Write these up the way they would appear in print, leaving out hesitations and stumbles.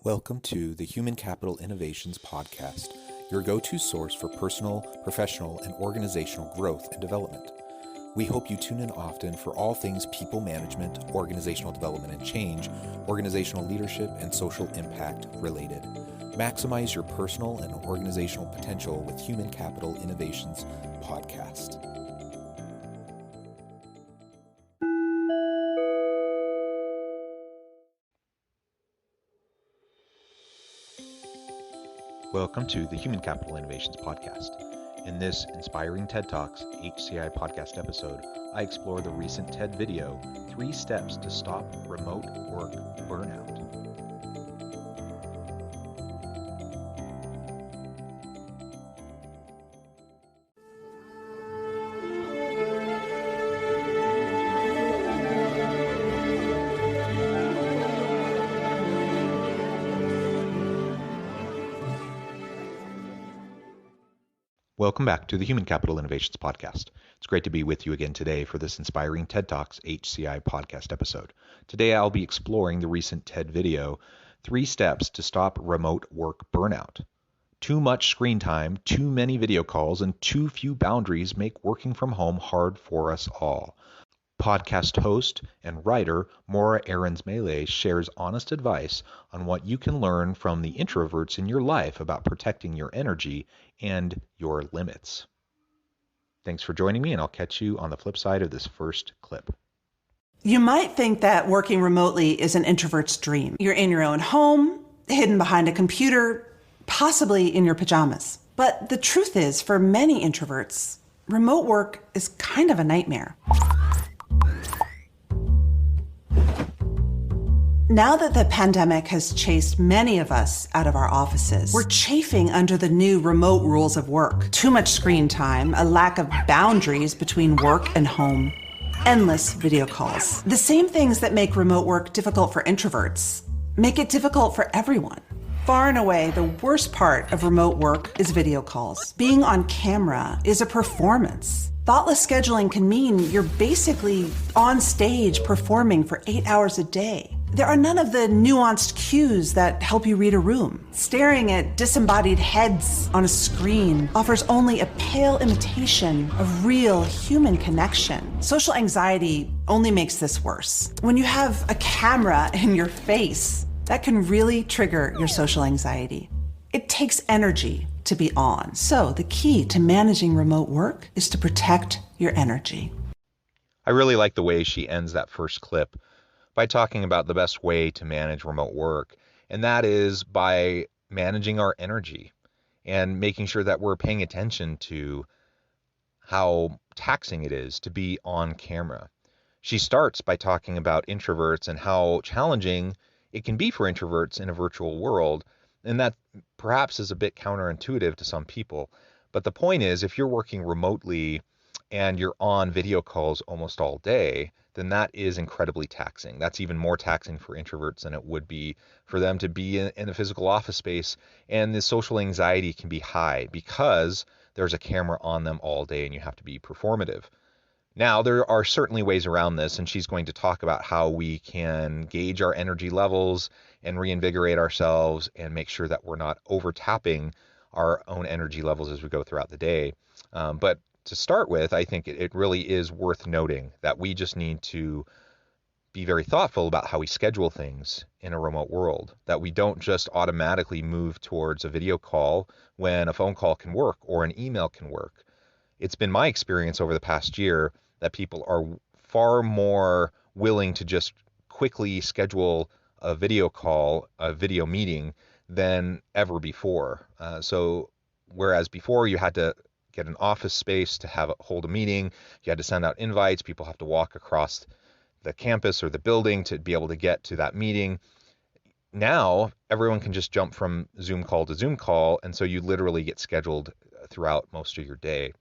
Welcome to the Human Capital Innovations Podcast, your go-to source for personal, professional, and organizational growth and development. We hope you tune in often for all things people management, organizational development and change, organizational leadership, and social impact related. Maximize your personal and organizational potential with Human Capital Innovations Podcast. Welcome to the Human Capital Innovations Podcast. In this Inspiring TED Talks HCI podcast episode, I explore the recent TED video, 3 Steps to Stop Remote Work Burnout. Welcome back to the Human Capital Innovations Podcast. It's great to be with you again today for this Inspiring TED Talks HCI podcast episode. Today I'll be exploring the recent TED video, 3 Steps to Stop Remote Work Burnout. Too much screen time, too many video calls, and too few boundaries make working from home hard for us all. Podcast host and writer Morra Aarons-Mele shares honest advice on what you can learn from the introverts in your life about protecting your energy and your limits. Thanks for joining me, and I'll catch you on the flip side of this first clip. You might think that working remotely is an introvert's dream. You're in your own home, hidden behind a computer, possibly in your pajamas. But the truth is, for many introverts, remote work is kind of a nightmare. Now that the pandemic has chased many of us out of our offices, we're chafing under the new remote rules of work. Too much screen time, a lack of boundaries between work and home, endless video calls. The same things that make remote work difficult for introverts make it difficult for everyone. Far and away, the worst part of remote work is video calls. Being on camera is a performance. Thoughtless scheduling can mean you're basically on stage performing for 8 hours a day. There are none of the nuanced cues that help you read a room. Staring at disembodied heads on a screen offers only a pale imitation of real human connection. Social anxiety only makes this worse. When you have a camera in your face, that can really trigger your social anxiety. It takes energy to be on. So the key to managing remote work is to protect your energy. I really like the way she ends that first clip by talking about the best way to manage remote work, and that is by managing our energy and making sure that we're paying attention to how taxing it is to be on camera. She starts by talking about introverts and how challenging it can be for introverts in a virtual world, and that perhaps is a bit counterintuitive to some people. But the point is, if you're working remotely and you're on video calls almost all day, then that is incredibly taxing. That's even more taxing for introverts than it would be for them to be in a physical office space. And the social anxiety can be high because there's a camera on them all day and you have to be performative. Now, there are certainly ways around this, and she's going to talk about how we can gauge our energy levels and reinvigorate ourselves and make sure that we're not over-tapping our own energy levels as we go throughout the day. But to start with, I think it really is worth noting that we just need to be very thoughtful about how we schedule things in a remote world, that we don't just automatically move towards a video call when a phone call can work or an email can work. It's been my experience over the past year that people are far more willing to just quickly schedule a video call, a video meeting, than ever before. So whereas before you had to get an office space to hold a meeting, you had to send out invites, people have to walk across the campus or the building to be able to get to that meeting. Now everyone can just jump from Zoom call to Zoom call, and so you literally get scheduled throughout most of your day.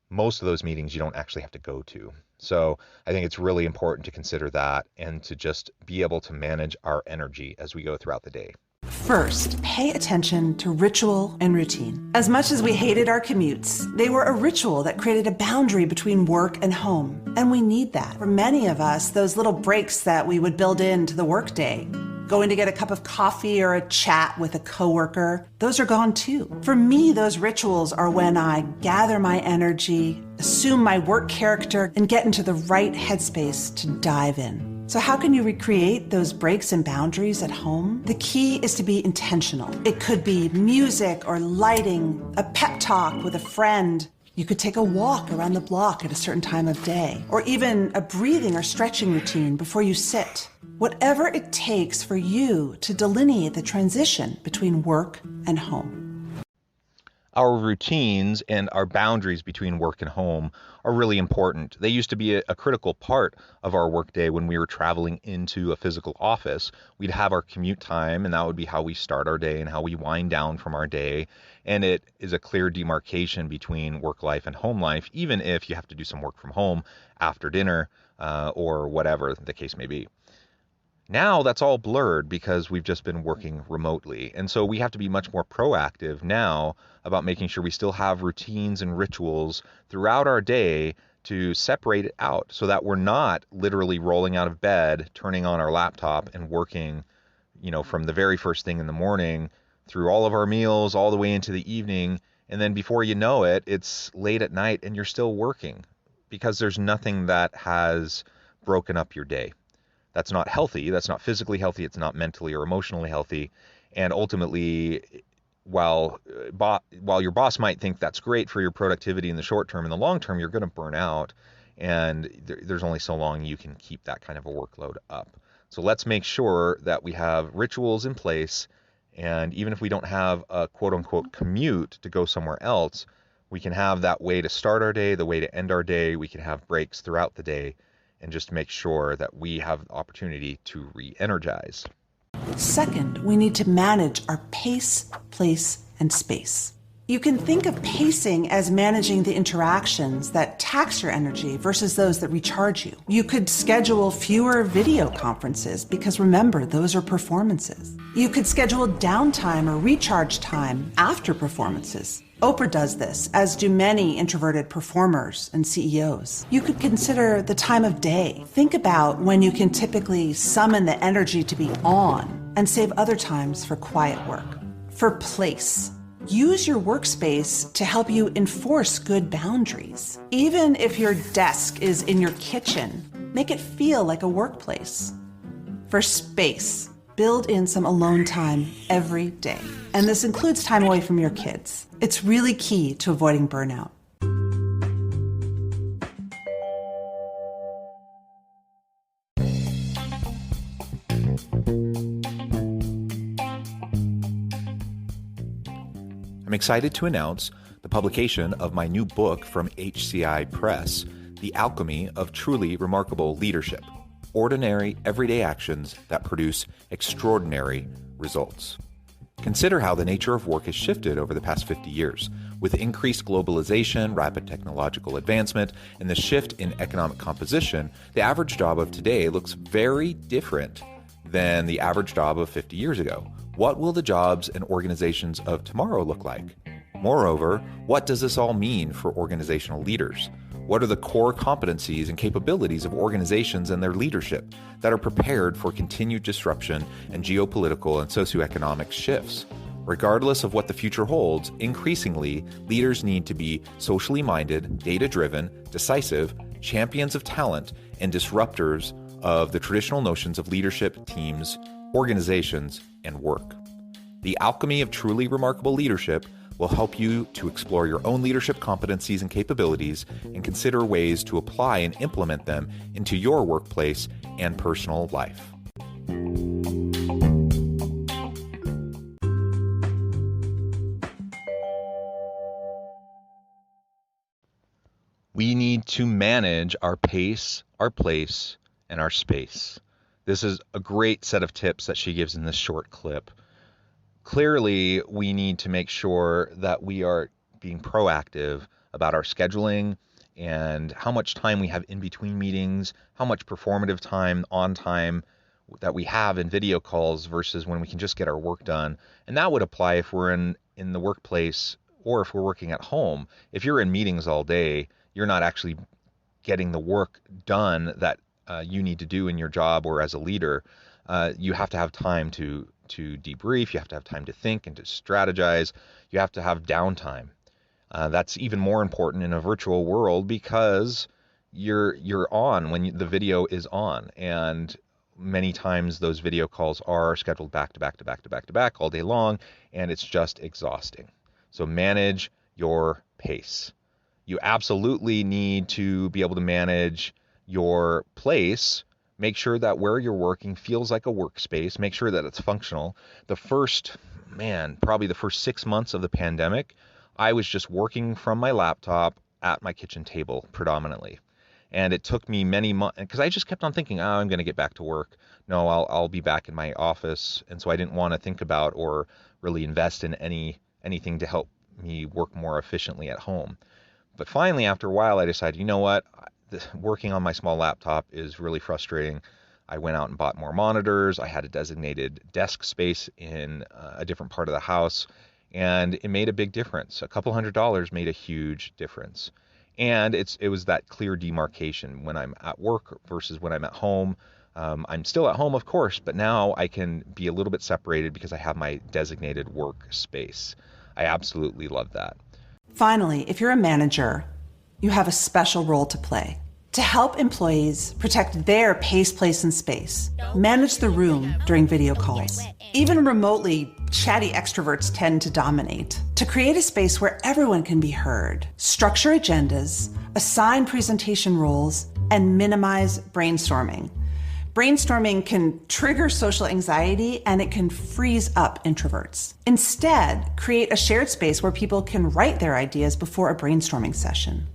Most of those meetings you don't actually have to go to. So I think it's really important to consider that and to just be able to manage our energy as we go throughout the day. First, pay attention to ritual and routine. As much as we hated our commutes, they were a ritual that created a boundary between work and home. And we need that. For many of us, those little breaks that we would build into the workday going to get a cup of coffee or a chat with a coworker. Those are gone too. For me, those rituals are when I gather my energy, assume my work character, and get into the right headspace to dive in. So how can you recreate those breaks and boundaries at home? The key is to be intentional. It could be music or lighting, a pep talk with a friend. You could take a walk around the block at a certain time of day, or even a breathing or stretching routine before you sit. Whatever it takes for you to delineate the transition between work and home. Our routines and our boundaries between work and home are really important. They used to be a critical part of our workday when we were traveling into a physical office. We'd have our commute time, and that would be how we start our day and how we wind down from our day. And it is a clear demarcation between work life and home life, even if you have to do some work from home after dinner or whatever the case may be. Now that's all blurred because we've just been working remotely. And so we have to be much more proactive now about making sure we still have routines and rituals throughout our day to separate it out so that we're not literally rolling out of bed, turning on our laptop and working, from the very first thing in the morning through all of our meals, all the way into the evening. And then before you know it, it's late at night and you're still working because there's nothing that has broken up your day. That's not healthy. That's not physically healthy. It's not mentally or emotionally healthy. And ultimately, while your boss might think that's great for your productivity in the short term, in the long term, you're going to burn out. And there's only so long you can keep that kind of a workload up. So let's make sure that we have rituals in place. And even if we don't have a quote unquote commute to go somewhere else, we can have that way to start our day, the way to end our day. We can have breaks throughout the day, and just make sure that we have the opportunity to re-energize. Second, we need to manage our pace, place, and space. You can think of pacing as managing the interactions that tax your energy versus those that recharge you. You could schedule fewer video conferences because remember, those are performances. You could schedule downtime or recharge time after performances. Oprah does this, as do many introverted performers and CEOs. You could consider the time of day. Think about when you can typically summon the energy to be on and save other times for quiet work. For place, use your workspace to help you enforce good boundaries. Even if your desk is in your kitchen, make it feel like a workplace. For space, build in some alone time every day. And this includes time away from your kids. It's really key to avoiding burnout. I'm excited to announce the publication of my new book from HCI Press, The Alchemy of Truly Remarkable Leadership: Ordinary, Everyday Actions that Produce Extraordinary Results. Consider how the nature of work has shifted over the past 50 years. With increased globalization, rapid technological advancement, and the shift in economic composition, the average job of today looks very different than the average job of 50 years ago. What will the jobs and organizations of tomorrow look like? Moreover, what does this all mean for organizational leaders? What are the core competencies and capabilities of organizations and their leadership that are prepared for continued disruption and geopolitical and socioeconomic shifts? Regardless of what the future holds, increasingly, leaders need to be socially minded, data-driven, decisive, champions of talent, and disruptors of the traditional notions of leadership, teams, organizations, and work. The Alchemy of Truly Remarkable Leadership will help you to explore your own leadership competencies and capabilities and consider ways to apply and implement them into your workplace and personal life. We need to manage our pace, our place, and our space. This is a great set of tips that she gives in this short clip. Clearly, we need to make sure that we are being proactive about our scheduling and how much time we have in between meetings, how much performative time, on time that we have in video calls versus when we can just get our work done. And that would apply if we're in the workplace or if we're working at home. If you're in meetings all day, you're not actually getting the work done that you need to do in your job or as a leader. You have to have time to debrief. You have to have time to think and to strategize. You have to have downtime. That's even more important in a virtual world because you're on when the video is on, and many times those video calls are scheduled back to back to back to back to back all day long, and it's just exhausting. So manage your pace. You absolutely need to be able to manage your place. Make sure that where you're working feels like a workspace. Make sure that it's functional. Probably the first 6 months of the pandemic, I was just working from my laptop at my kitchen table predominantly. And it took me many months because I just kept on thinking, oh, I'm going to get back to work. No, I'll be back in my office. And so I didn't want to think about or really invest in anything to help me work more efficiently at home. But finally, after a while, I decided, you know what? Working on my small laptop is really frustrating. I went out and bought more monitors. I had a designated desk space in a different part of the house, and it made a big difference. A couple $100 made a huge difference. And it was that clear demarcation when I'm at work versus when I'm at home. I'm still at home, of course, but now I can be a little bit separated because I have my designated work space. I absolutely love that. Finally, if you're a manager, you have a special role to play. To help employees protect their pace, place, and space, manage the room during video calls. Even remotely, chatty extroverts tend to dominate. To create a space where everyone can be heard, structure agendas, assign presentation roles, and minimize brainstorming. Brainstorming can trigger social anxiety and it can freeze up introverts. Instead, create a shared space where people can write their ideas before a brainstorming session.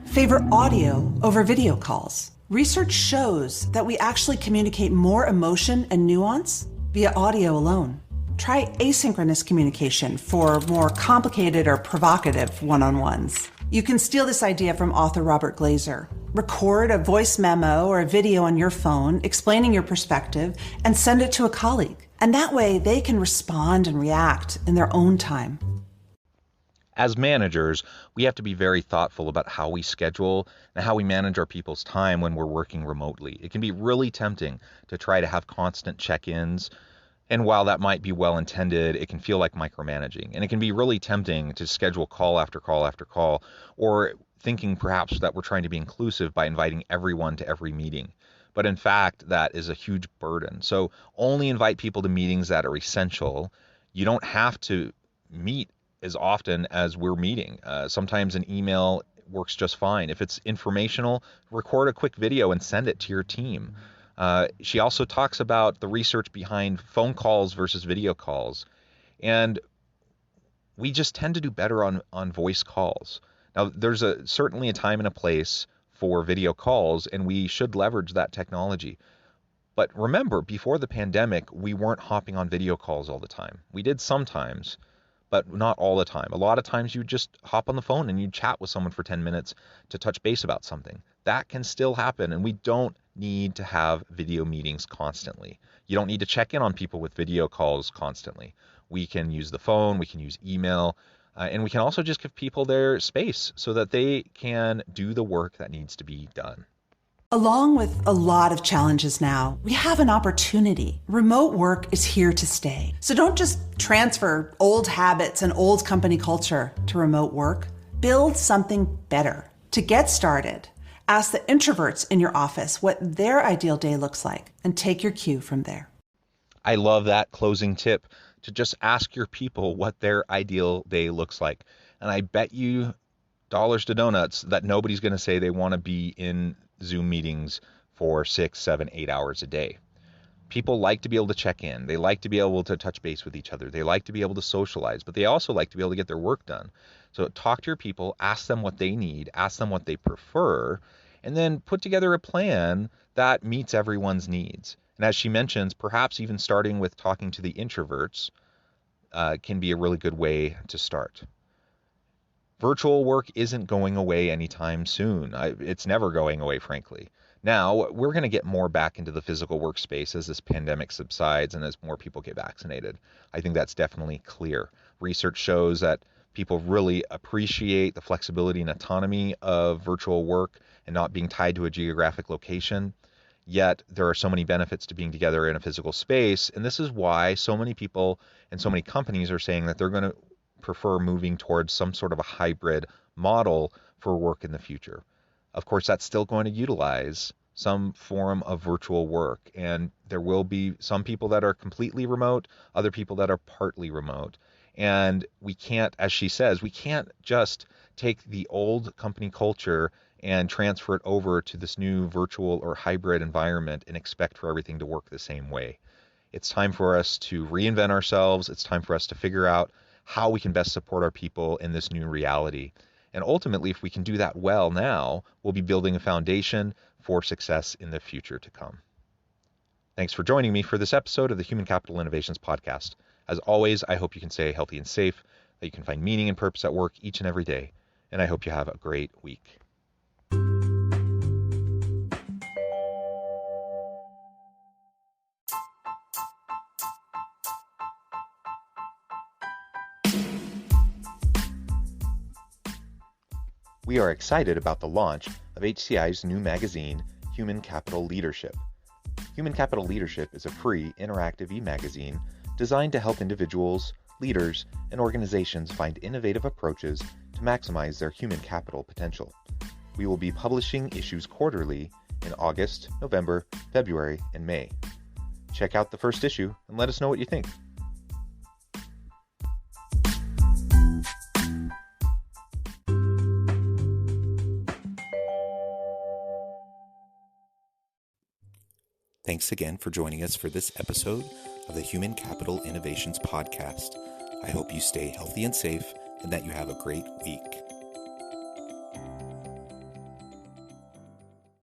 Favor audio over video calls. Research shows that we actually communicate more emotion and nuance via audio alone. Try asynchronous communication for more complicated or provocative one-on-ones. You can steal this idea from author Robert Glazer. Record a voice memo or a video on your phone explaining your perspective and send it to a colleague. And that way they can respond and react in their own time. As managers, we have to be very thoughtful about how we schedule and how we manage our people's time when we're working remotely. It can be really tempting to try to have constant check-ins. And while that might be well intended, it can feel like micromanaging. And it can be really tempting to schedule call after call after call, or thinking perhaps that we're trying to be inclusive by inviting everyone to every meeting. But in fact, that is a huge burden. So only invite people to meetings that are essential. You don't have to meet as often as we're meeting. Sometimes an email works just fine. If it's informational, record a quick video and send it to your team. She also talks about the research behind phone calls versus video calls. And we just tend to do better on voice calls. Now, there's certainly a time and a place for video calls, and we should leverage that technology. But remember, before the pandemic, we weren't hopping on video calls all the time. We did sometimes, but not all the time. A lot of times you just hop on the phone and you chat with someone for 10 minutes to touch base about something. That can still happen, and we don't need to have video meetings constantly. You don't need to check in on people with video calls constantly. We can use the phone, we can use email, and we can also just give people their space so that they can do the work that needs to be done. Along with a lot of challenges now, we have an opportunity. Remote work is here to stay. So don't just transfer old habits and old company culture to remote work. Build something better. To get started, ask the introverts in your office what their ideal day looks like and take your cue from there. I love that closing tip, to just ask your people what their ideal day looks like. And I bet you dollars to donuts that nobody's going to say they want to be in Zoom meetings for 6, 7, 8 hours a day. People like to be able to check in. They like to be able to touch base with each other. They like to be able to socialize, but they also like to be able to get their work done. So talk to your people, ask them what they need, ask them what they prefer, and then put together a plan that meets everyone's needs. And as she mentions, perhaps even starting with talking to the introverts can be a really good way to start. Virtual work isn't going away anytime soon. It's never going away, frankly. Now, we're going to get more back into the physical workspace as this pandemic subsides and as more people get vaccinated. I think that's definitely clear. Research shows that people really appreciate the flexibility and autonomy of virtual work and not being tied to a geographic location. Yet there are so many benefits to being together in a physical space. And this is why so many people and so many companies are saying that they're going to prefer moving towards some sort of a hybrid model for work in the future. Of course, that's still going to utilize some form of virtual work. And there will be some people that are completely remote, other people that are partly remote. And we can't, as she says, we can't just take the old company culture and transfer it over to this new virtual or hybrid environment and expect for everything to work the same way. It's time for us to reinvent ourselves. It's time for us to figure out how we can best support our people in this new reality. And ultimately, if we can do that well now, we'll be building a foundation for success in the future to come. Thanks for joining me for this episode of the Human Capital Innovations Podcast. As always, I hope you can stay healthy and safe, that you can find meaning and purpose at work each and every day, and I hope you have a great week. We are excited about the launch of HCI's new magazine, Human Capital Leadership. Human Capital Leadership is a free, interactive e-magazine designed to help individuals, leaders, and organizations find innovative approaches to maximize their human capital potential. We will be publishing issues quarterly in August, November, February, and May. Check out the first issue and let us know what you think. Thanks again for joining us for this episode of the Human Capital Innovations Podcast. I hope you stay healthy and safe and that you have a great week.